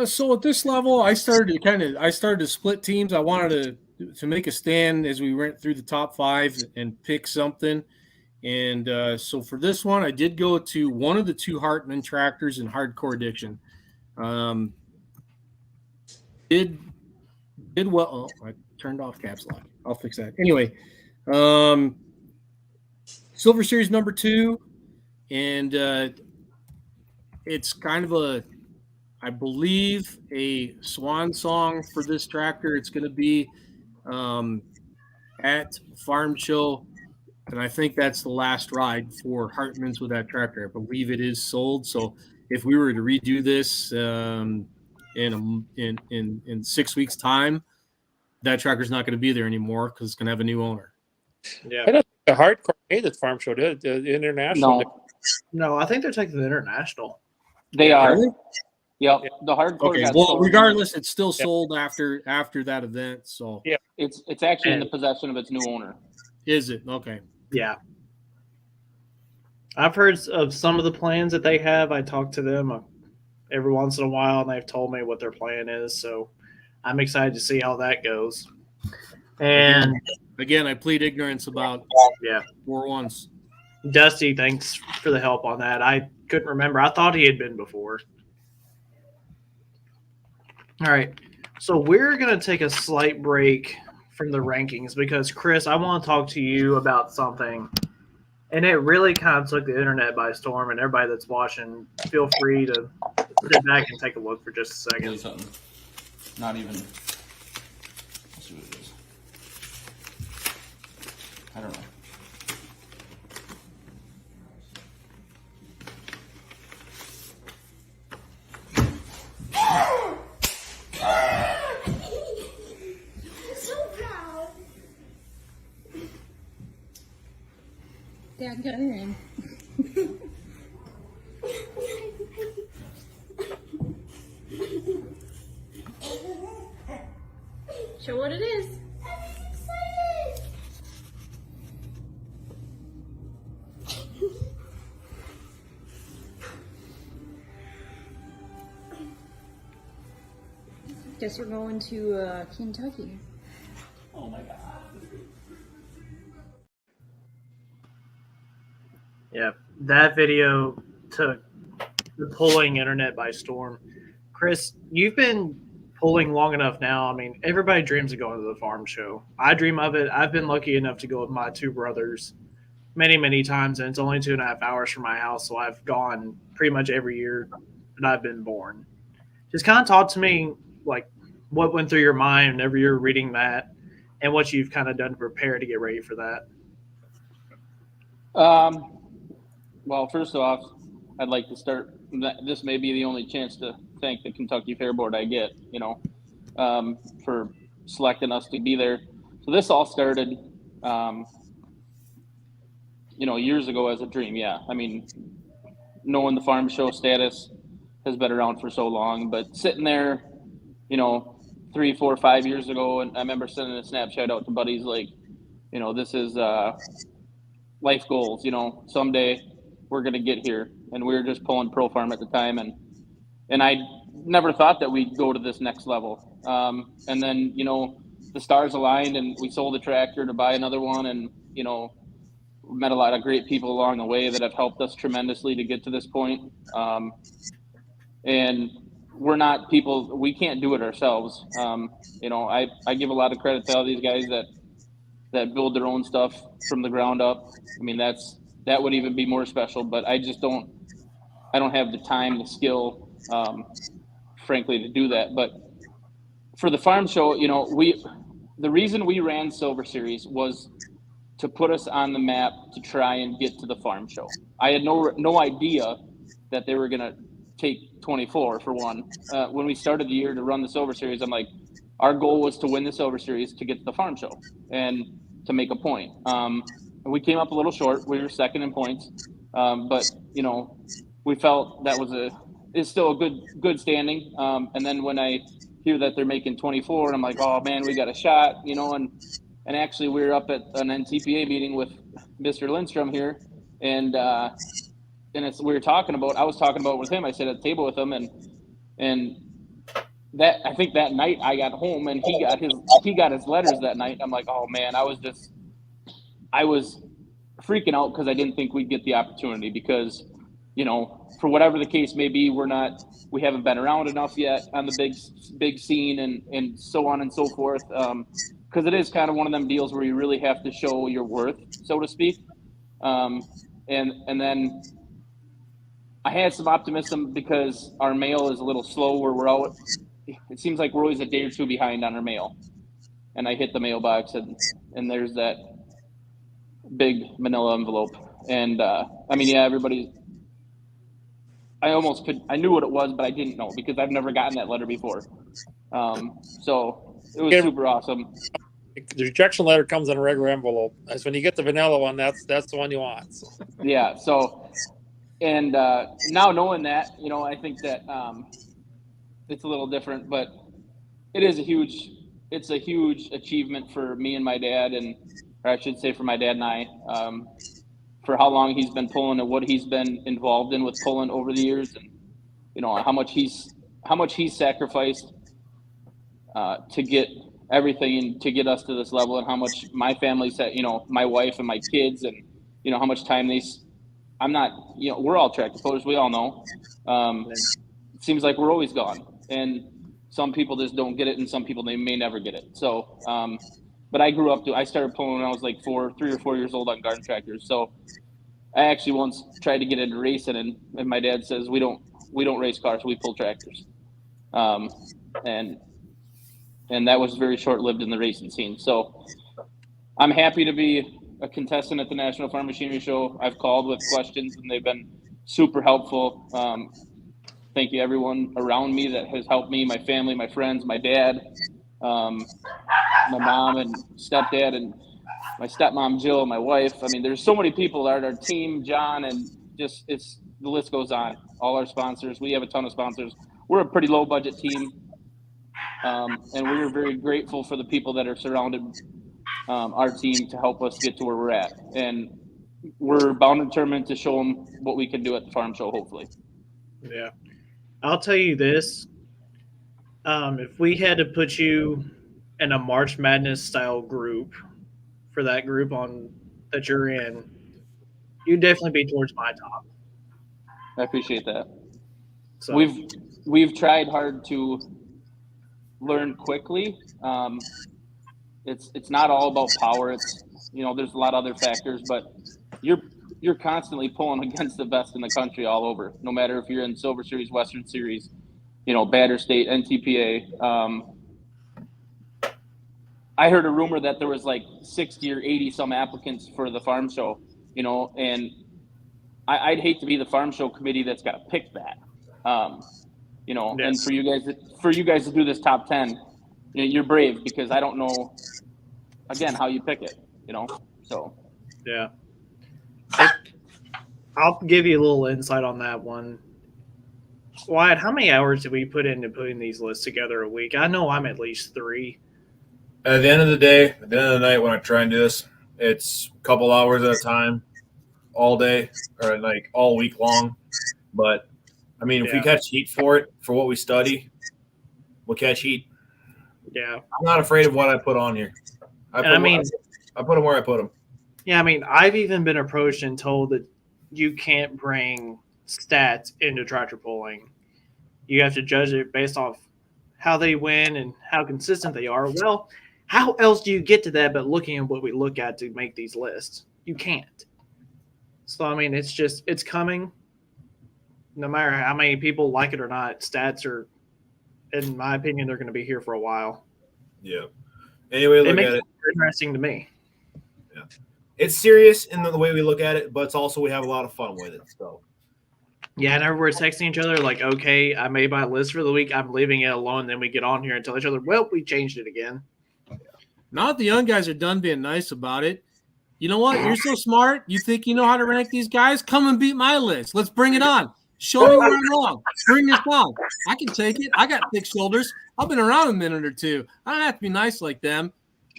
So at this level, I started to split teams. I wanted to make a stand as we went through the top 5 and pick something. And so for this one, I did go to one of the 2 Hartman tractors in Hardcore Addiction. Did well. Oh, I turned off caps lock. I'll fix that. Anyway, Silver Series number 2, and it's kind of I believe, a swan song for this tractor. It's going to be at Farm Show. And I think that's the last ride for Hartman's with that tractor. I believe it is sold. So if we were to redo this in 6 weeks' time, that tractor's not going to be there anymore because it's going to have a new owner. Yeah. I don't think the Hardcore made the Farm Show, did the international? No, I think they're taking the international. They are. Really? Yep. The Hardcore. Okay. Well, regardless, it's still sold after that event. So yeah, it's actually in the possession of its new owner. Is it? Okay. Yeah. I've heard of some of the plans that they have. I talk to them every once in a while, and they've told me what their plan is. So I'm excited to see how that goes. And again, I plead ignorance about 4-1s. Dusty, thanks for the help on that. I couldn't remember. I thought he had been before. All right. So we're going to take a slight break from the rankings because, Chris, I want to talk to you about something. And it really kind of took the internet by storm. And everybody that's watching, feel free to sit back and take a look for just a second. Something. Not even. Let's see what it is. I don't know. Dad got her in. Show what it is. I'm excited. Guess we're going to Kentucky. Oh my God. Yeah, that video took the pulling internet by storm. Chris, you've been pulling long enough now. I mean, everybody dreams of going to the Farm Show. I dream of it. I've been lucky enough to go with my 2 brothers many, many times, and it's only 2.5 hours from my house, so I've gone pretty much every year that I've been born. Just kind of talk to me, like, what went through your mind whenever you're reading that and what you've kind of done to prepare to get ready for that. Well, first off, I'd like to start. This may be the only chance to thank the Kentucky Fair Board I get, for selecting us to be there. So this all started, years ago as a dream. Yeah, I mean, knowing the Farm Show status has been around for so long, but sitting there, 3, 4, 5 years ago, and I remember sending a Snapchat out to buddies like, this is life goals. Someday we're going to get here. And we were just pulling Pro Farm at the time. And I never thought that we'd go to this next level. And then, the stars aligned and we sold a tractor to buy another one. And, met a lot of great people along the way that have helped us tremendously to get to this point. And we're not people, we can't do it ourselves. I give a lot of credit to all these guys that build their own stuff from the ground up. I mean, that would even be more special, but I don't have the time, the skill, frankly, to do that. But for the farm show, the reason we ran Silver Series was to put us on the map to try and get to the farm show. I had no idea that they were going to take 24 for one. When we started the year to run the Silver Series, I'm like, our goal was to win the Silver Series to get to the farm show and to make a point. We came up a little short. We were second in points. But, we felt that is still a good standing. And then when I hear that they're making 24, I'm like, oh man, we got a shot, and actually we were up at an NTPA meeting with Mr. Lindstrom here. And I was talking about with him, I sat at the table with him and that, I think that night I got home and he got his letters that night. I'm like, oh man, I was freaking out because I didn't think we'd get the opportunity because, for whatever the case may be, we haven't been around enough yet on the big scene and so on and so forth. Because it is kind of one of them deals where you really have to show your worth, so to speak. And then I had some optimism because our mail is a little slow where we're out. It seems like we're always a day or two behind on our mail. And I hit the mailbox and there's that big manila envelope. And I knew what it was, but I didn't know because I've never gotten that letter before. So it was super awesome. The rejection letter comes in a regular envelope. That's when you get the vanilla one. That's the one you want. So. Yeah. So, and now knowing that, I think that it's a little different, but it's a huge achievement for me and my dad, or I should say for my dad and I, for how long he's been pulling and what he's been involved in with pulling over the years, and how much he's sacrificed to get everything and to get us to this level, and how much my family's had, my wife and my kids, and how much time we're all tractor pullers, we all know. It seems like we're always gone, and some people just don't get it, and some people they may never get it. So but I started pulling when I was like 3 or 4 years old on garden tractors. So I actually once tried to get into racing, and my dad says we don't race cars, we pull tractors. And that was very short-lived in the racing scene. So I'm happy to be a contestant at the National Farm Machinery Show. I've called with questions, and they've been super helpful. Thank you, everyone around me that has helped me, my family, my friends, my dad, my mom and stepdad, and my stepmom, Jill, my wife. I mean, there's so many people that are our team, John, and just the list goes on. All our sponsors. We have a ton of sponsors. We're a pretty low-budget team. And we are very grateful for the people that are surrounded our team to help us get to where we're at. And we're bound and determined to show them what we can do at the farm show, hopefully. Yeah. I'll tell you this. If we had to put you in a March Madness style group for that group that you're in, you'd definitely be towards my top. I appreciate that. So we've tried hard to learn quickly. It's not all about power. It's there's a lot of other factors, but you're constantly pulling against the best in the country all over. No matter if you're in Silver Series, Western Series, Batter State, NTPA. I heard a rumor that there was like 60 or 80 some applicants for the farm show, and I'd hate to be the farm show committee that's got to pick that. Yes. And for you guys to do this top 10, you're brave because I don't know, again, how you pick it, so. Yeah. I'll give you a little insight on that one. Wyatte, how many hours did we put into putting these lists together a week? I know I'm at least 3. At the end of the day, at the end of the night, when I try and do this, it's a couple hours at a time. all day or like all week long. But I mean, if we catch heat for it, for what we study, we'll catch heat. Yeah. I'm not afraid of what I put on here. I put them where I put them. Yeah, I mean, I've even been approached and told that you can't bring stats into tractor pulling. You have to judge it based off how they win and how consistent they are. Well, how else do you get to that but looking at what we look at to make these lists? You can't. So, I mean, it's coming. No matter how many people like it or not, stats are, in my opinion, they're going to be here for a while. Yeah. Anyway, look at it. Interesting to me. Yeah. It's serious in the way we look at it, but it's also we have a lot of fun with it. So. Yeah, and everyone's texting each other like, okay, I made my list for the week. I'm leaving it alone. Then we get on here and tell each other, well, we changed it again. Now that the young guys are done being nice about it, you know what? You're so smart. You think you know how to rank these guys? Come and beat my list. Let's bring it on. Show me where I'm wrong. Bring this on. I can take it. I got thick shoulders. I've been around a minute or two. I don't have to be nice like them.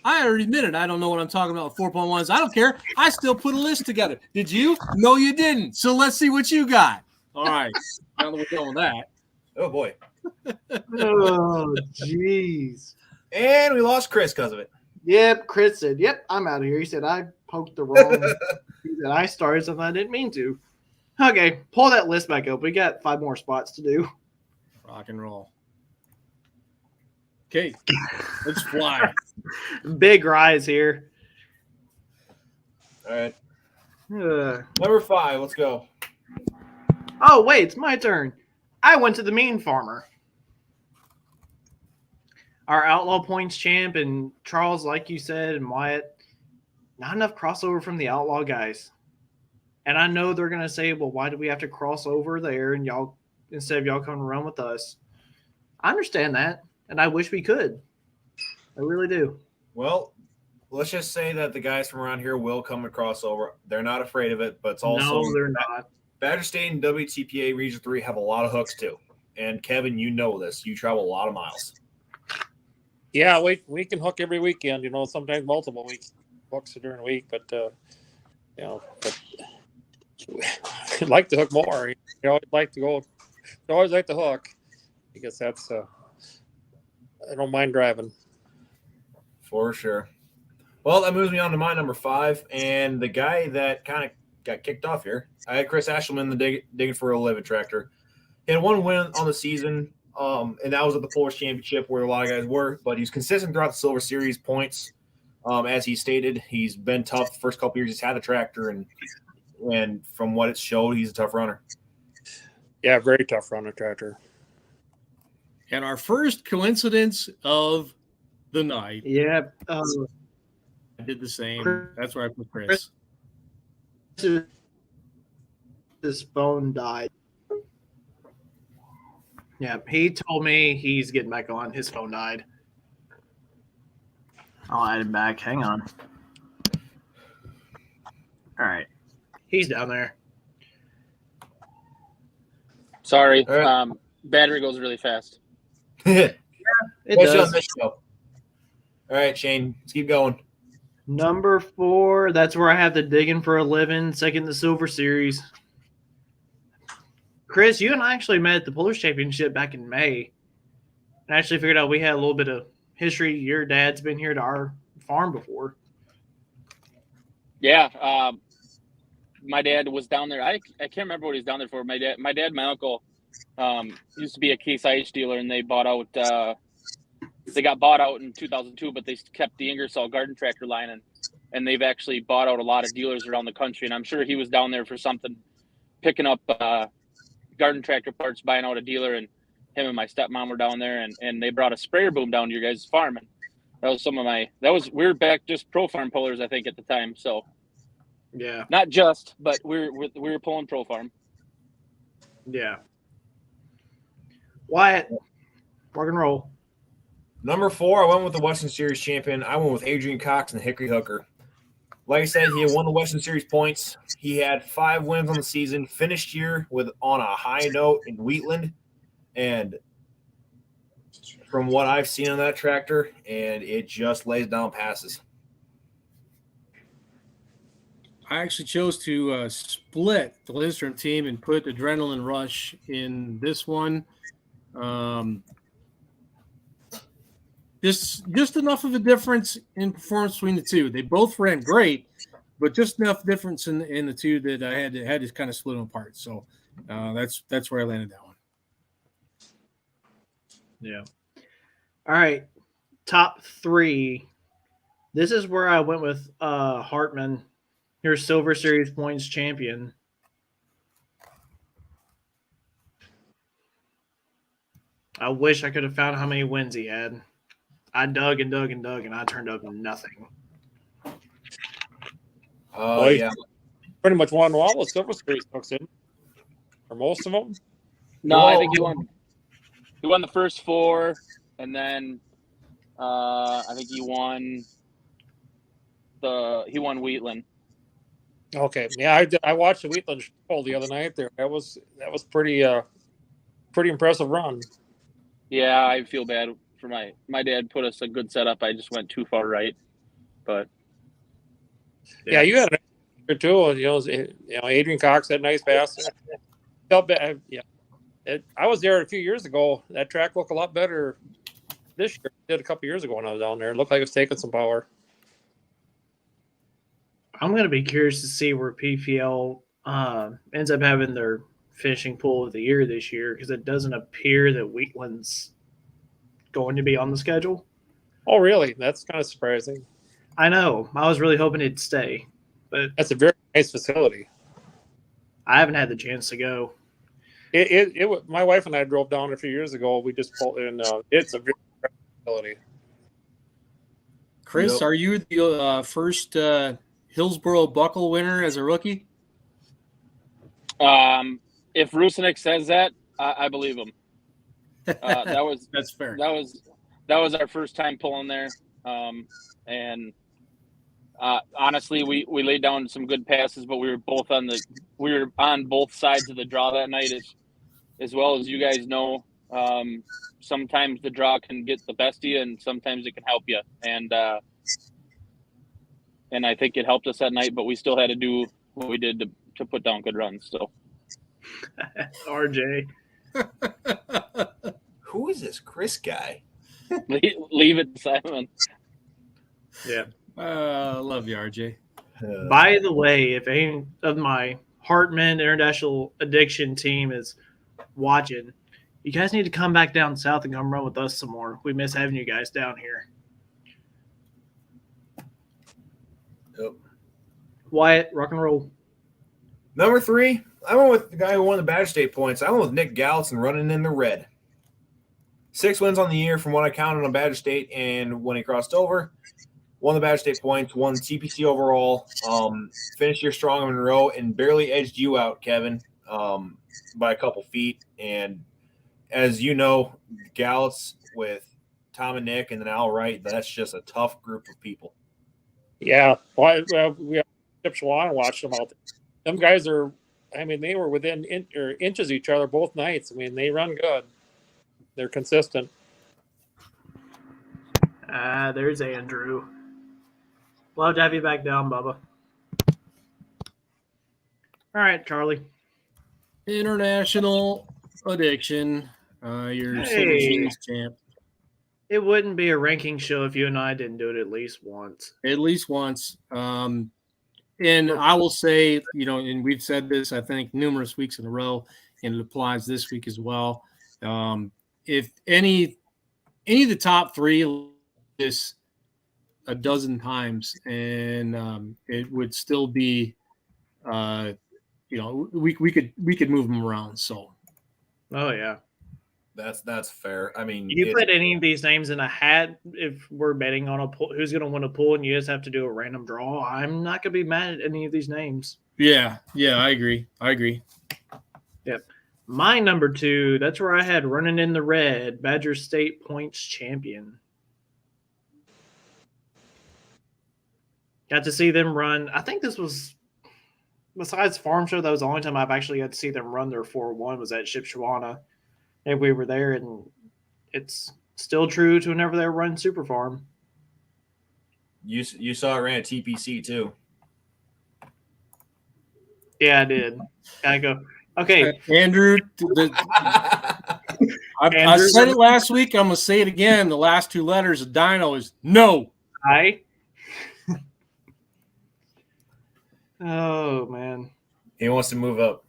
I already admitted I don't know what I'm talking about with 4.1s. I don't care. I still put a list together. Did you? No, you didn't. So let's see what you got. All right. Now that we're done with that. Oh, boy. Oh, jeez. And we lost Chris because of it. Yep, Chris said, yep, I'm out of here. He said, I poked the wrong that I started something I didn't mean to. Okay, pull that list back up. We got 5 more spots to do. Rock and roll. Okay, let's fly. Big rise here. All right. Number 5, let's go. Oh, wait, it's my turn. I went to the Mean Farmer. Our Outlaw Points champ and Charles, like you said, and Wyatt, not enough crossover from the Outlaw guys. And I know they're going to say, well, why do we have to cross over there and y'all instead of y'all coming to run with us? I understand that, and I wish we could. I really do. Well, let's just say that the guys from around here will come and cross over. They're not afraid of it, but it's also no, they're not. Badger State and WTPA Region 3 have a lot of hooks too. And Kevin, you know this. You travel a lot of miles. Yeah, we can hook every weekend, sometimes multiple hooks during the week, but I'd like to hook more. You always like to go. You always like to hook because that's. I don't mind driving. For sure. Well, that moves me on to my number 5, and the guy that kind of got kicked off here. I had Chris Ashelman, the digging for a living tractor. He had 1 win on the season, and that was at the Poosch Championship where a lot of guys were. But he's consistent throughout the Silver Series points. As he stated, he's been tough the first couple years he's had the tractor, and from what it showed, he's a tough runner. Yeah, very tough runner tractor. And our first coincidence of the night. Yeah. I did the same. That's where I put Chris. His phone died. Yeah, he told me he's getting back on. His phone died. I'll add him back. Hang on. All right. He's down there. Sorry. All right. Battery goes really fast. It Especially does. on this show. All right, Shane, let's keep going. Number 4, that's where I have the digging for a living, second the Silver Series. Chris, you and I actually met at the Poosch Championship back in May. And I actually figured out we had a little bit of history. Your dad's been here to our farm before. Yeah. My dad was down there. I can't remember what he's down there for. My dad, my uncle used to be a Case IH dealer, and they bought out they got bought out in 2002, but they kept the Ingersoll garden tractor line, and they've actually bought out a lot of dealers around the country. And I'm sure he was down there for something, picking up garden tractor parts, buying out a dealer, and him and my stepmom were down there, and they brought a sprayer boom down to your guys' farm. And that was we were back just pro farm pullers, I think, at the time. So Yeah. not just, but we were pulling pro farm. Yeah. Wyatt, rock and roll. Number 4, I went with the Western Series champion. I went with Adrian Cox and the Hickory Hooker. Like I said, he had won the Western Series points. He had 5 wins on the season, finished year on a high note in Wheatland. And from what I've seen on that tractor, and it just lays down passes. I actually chose to split the Lindstrom team and put Adrenaline Rush in this one. Just enough of a difference in performance between the two. They both ran great, but just enough difference in the two that I had to kind of split them apart. So that's where I landed that one. Yeah. All right. Top 3. This is where I went with Hartman, your Silver Series points champion. I wish I could have found how many wins he had. I dug and dug and dug, and I turned up nothing. Oh, yeah. Pretty much won all the Silver Series books, didn't he? Or most of them. No, I think he won. He won the first 4, and then I think he won Wheatland. Okay, yeah, I watched the Wheatland show the other night. There, that was pretty impressive run. Yeah, I feel bad for my dad put us a good setup. I just went too far right, but yeah you had an too. Adrian Cox had a nice pass. Felt bad. Yeah, I was there a few years ago. That track looked a lot better this year. It did a couple years ago when I was down there. It looked like it was taking some power. I'm going to be curious to see where PPL ends up having their finishing pool of the year this year, because it doesn't appear that Wheatland's going to be on the schedule. Oh, really? That's kind of surprising. I know. I was really hoping it'd stay, but That's a very nice facility. I haven't had the chance to go. My wife and I drove down a few years ago. We just pulled in. It's a very nice facility. Chris, Yep. are you the first Hillsboro Buckle winner as a rookie? if Rusinick says that, I believe him. That's fair. That was our first time pulling there, and honestly, we laid down some good passes, but we were on both sides of the draw that night, as well as you guys know. Sometimes the draw can get the best of you, and sometimes it can help you, and I think it helped us that night. But we still had to do what we did to put down good runs. So, RJ. Who is this Chris guy? leave it to Simon. Yeah. Love you, RJ. By the way, if any of my Hartman International Addiction team is watching, you guys need to come back down south and come run with us some more. We miss having you guys down here. Yep. Wyatte, rock and roll. Number 3, I went with the guy who won the Badger State points. I went with Nick Gallatin running in the red. 6 wins on the year from what I counted on Badger State, and when he crossed over, won the Badger State points, won TPC overall, finished your strong in a row, and barely edged you out, Kevin, by a couple feet. And as you know, Gallitz with Tom and Nick and then Al Wright, that's just a tough group of people. Yeah, we have Chip Schwan watched them out there. Them guys are, I mean, they were within inches of each other both nights. I mean, they run good. They're consistent. There's Andrew. Love to have you back down, Bubba. All right, Charlie. International Addiction, your Silver Series champ. It wouldn't be a ranking show if you and I didn't do it at least once. At least once. And I will say, and we've said this, I think, numerous weeks in a row, and it applies this week as well. If any of the top 3 this a dozen times, and it would still be, we could move them around. So, Oh yeah. That's fair. I mean, You put any of these names in a hat if we're betting on who's going to win a pool, and you just have to do a random draw. I'm not going to be mad at any of these names. yeah, I agree. Yep. My number 2, that's where I had running in the red, Badger State points champion. Got to see them run. I think this was, besides Farm Show, that was the only time I've actually got to see them run their 4-1 was at Shipshawana. And we were there, and it's still true to whenever they run Super Farm. You saw it ran at TPC too. Yeah, I did. Gotta go. Okay, Andrew, I said it last week. I'm going to say it again. The last two letters of Dino is no. I. Oh, man. He wants to move up.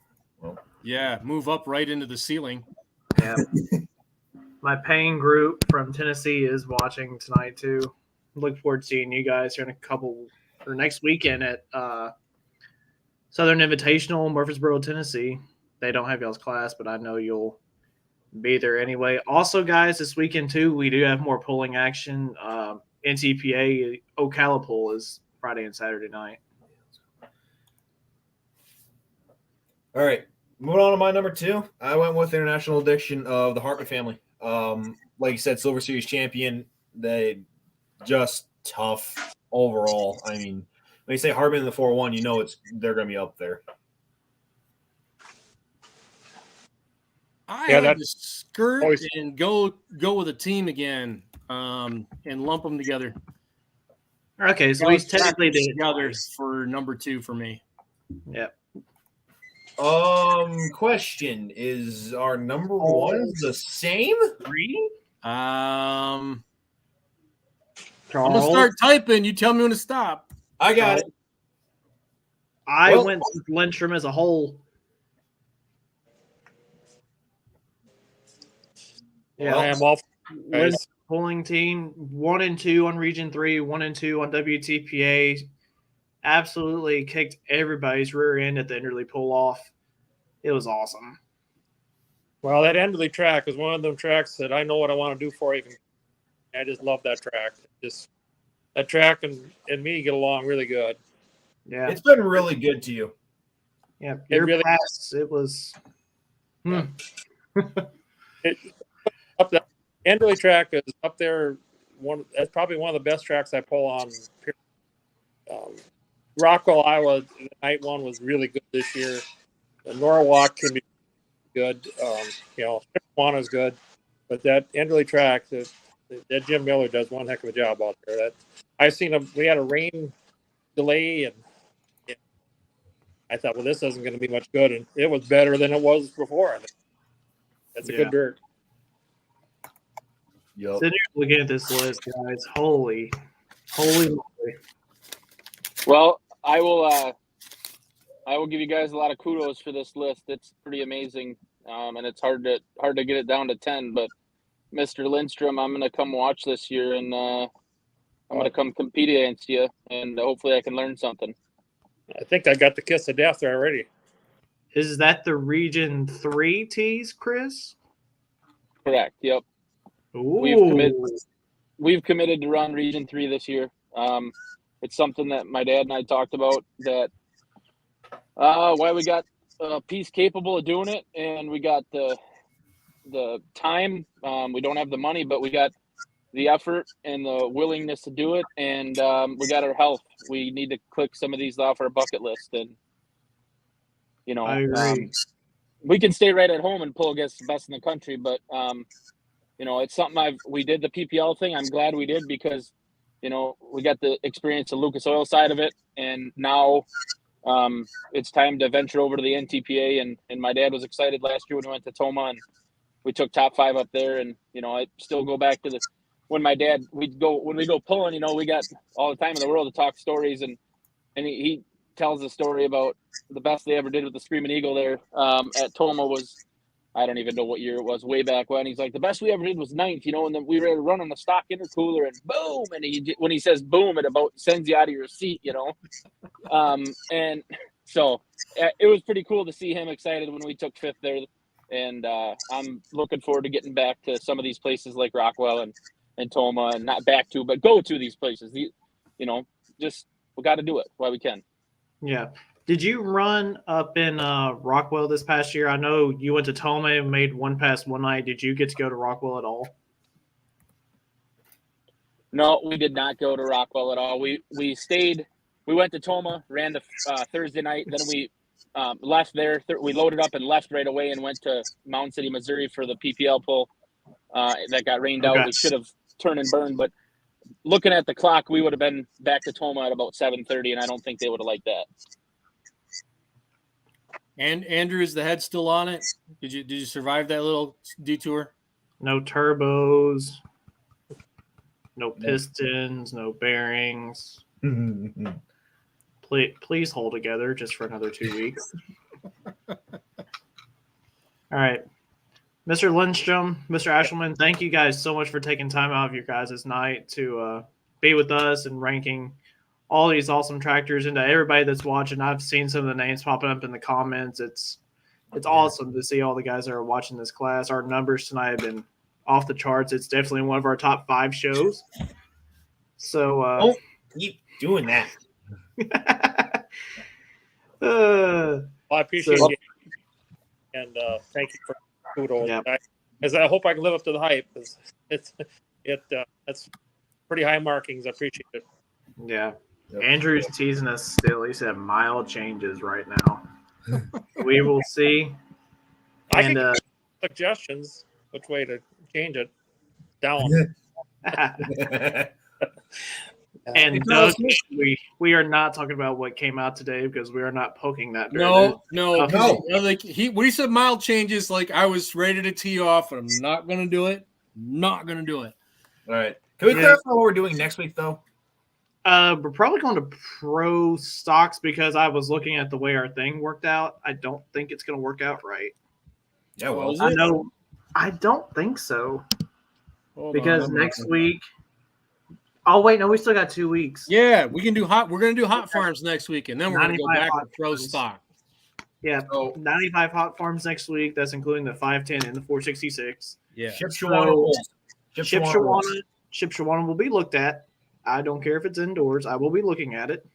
Yeah, move up right into the ceiling. Yeah. My paying group from Tennessee is watching tonight, too. Look forward to seeing you guys here in a couple or next weekend at Southern Invitational, Murfreesboro, Tennessee. They don't have y'all's class, but I know you'll be there anyway. Also, guys, this weekend, too, we do have more pulling action. NTPA Ocala Pull is Friday and Saturday night. All right. Moving on to my number 2. I went with International Addiction of the Hartman family. Like you said, Silver Series champion. They just tough overall. I mean, when you say Hartman in the 4-1, you know they're going to be up there. I had to skirt and go with a team again and lump them together. Okay, so he's technically together for number 2 for me. Yep. Question, is our number 1 the same? 3? I'm gonna start typing. You tell me when to stop. I got it. I went with Lindstrom as a whole. Yeah, I am off. Pulling team 1 and 2 on Region 3, 1 and 2 on WTPA. Absolutely kicked everybody's rear end at the Enderley pull off. It was awesome. Well, that Enderley track is one of them tracks that I know what I want to do for even. I just love that track. Just that track and me get along really good. Yeah, it's been really good to you. Yeah, it was. Up the Enderley track is up there. That's probably one of the best tracks I pull on. Rockwell, Iowa, the night one was really good this year. The Norwalk can be good. One is good, but that Enderley track, that Jim Miller does one heck of a job out there. I seen him. We had a rain delay, and I thought, well, this isn't going to be much good, and it was better than it was before. That's a good dirt. Yep. So looking at this list, guys, holy moly. Well, I will give you guys a lot of kudos for this list. It's pretty amazing, and it's hard to get it down to 10. But Mr. Lindstrom, I'm going to come watch this year, and I'm going to come compete against you, and hopefully I can learn something. I think I got the kiss of death there already. Is that the Region 3 tees, Chris? Correct. Yep. Ooh. We've committed to run Region 3 this year. It's something that my dad and I talked about, that why we got a piece capable of doing it, and we got the time. We don't have the money, but we got the effort and the willingness to do it, and we got our health. We need to click some of these off our bucket list, and I agree. We can stay right at home and pull against the best in the country, but it's something we did the PPL thing. I'm glad we did, because we got the experience of Lucas Oil side of it, and now it's time to venture over to the NTPA. And my dad was excited last year when we went to Toma, and we took top 5 up there. And I still go back to when we go pulling. We got all the time in the world to talk stories, and he tells a story about the best they ever did with the Screaming Eagle there at Toma was, I don't even know what year it was, way back when. He's like, the best we ever did was 9th, and then we were running the stock intercooler, and boom, and when he says boom, it about sends you out of your seat, and so it was pretty cool to see him excited when we took 5th there, and I'm looking forward to getting back to some of these places like Rockwell and Toma, and not back to, but go to these places. Just we got to do it while we can. Yeah. Did you run up in Rockwell this past year? I know you went to Toma and made one pass one night. Did you get to go to Rockwell at all? No, we did not go to Rockwell at all. We stayed. We went to Toma, ran the Thursday night. Then we left there. We loaded up and left right away and went to Mountain City, Missouri for the PPL pull that got rained out. We should have turned and burned, but looking at the clock, we would have been back to Toma at about 7:30, and I don't think they would have liked that. And Andrew, is the head still on it? Did you survive that little detour? No turbos, no pistons, no bearings. Please hold together just for another 2 weeks. All right. Mr. Lindstrom, Mr. Ashelman, thank you guys so much for taking time out of your guys' night to be with us and ranking all these awesome tractors. And to everybody that's watching, I've seen some of the names popping up in the comments. It's awesome to see all the guys that are watching this class. Our numbers tonight have been off the charts. It's definitely one of our top 5 shows. So Don't keep doing that. Well, I appreciate it, and thank you for kudos. Yep. I hope I can live up to the hype. That's pretty high markings. I appreciate it. Yeah. Andrew's teasing us still. He said mild changes right now. We will see. I And can suggestions which way to change it down. and Doug, we are not talking about what came out today because we are not poking that bear. No. Like when he said mild changes, like I was ready to tee off, and I'm not gonna do it. Not gonna do it. All right. Can we clarify what we're doing next week, though? We're probably going to pro stocks because I was looking at the way our thing worked out. I don't think it's going to work out right. Yeah, well, I know. I don't think so. Because next week. Oh wait, no, we still got 2 weeks. Yeah, we can do hot. We're going to do hot farms next week, and then we're going to go back to pro stock. Yeah, 95 hot farms next week. That's including the 510 and the 466. Yeah. Ship Shawana will be looked at. I don't care if it's indoors. I will be looking at it.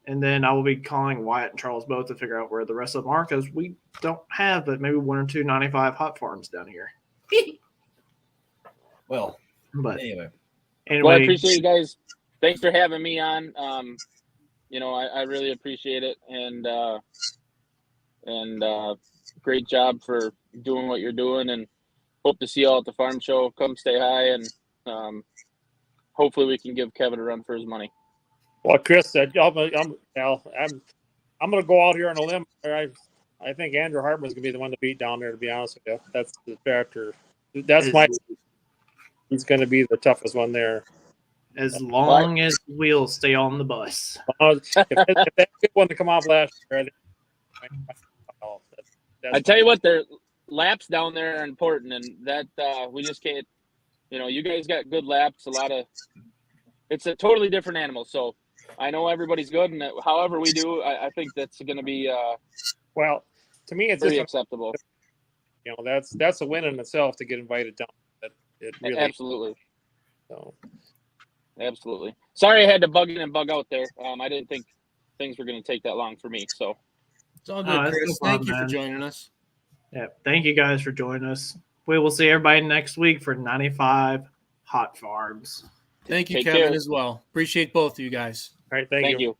And then I will be calling Wyatt and Charles both to figure out where the rest of them are because we don't have but maybe 1 or 2 95 hot farms down here. Well, but anyway. Well, I appreciate you guys. Thanks for having me on. I really appreciate it. And great job for doing what you're doing, and hope to see you all at the farm show. Come stay high, and hopefully we can give Kevin a run for his money. Well, Chris said, I'm going to go out here on a limb. I think Andrew Hartman's going to be the one to beat down there, to be honest with you. That's the factor. He's going to be the toughest one there. As long as the wheels stay on the bus. If that good one to come off last year, I tell you what, their laps down there are important, and that we just can't. You guys got good laps. It's a totally different animal. So I know everybody's good, and however we do, I think that's going to be well. To me, it's pretty just acceptable. That's a win in itself to get invited down. It really, absolutely. So. Absolutely. Sorry I had to bug in and bug out there. I didn't think things were going to take that long for me. So it's all good, Chris. Thank you for joining us. Yeah, thank you guys for joining us. We will see everybody next week for 95 hot farms. Thank you, Take Kevin, care. as well. Appreciate both of you guys. All right, thank you.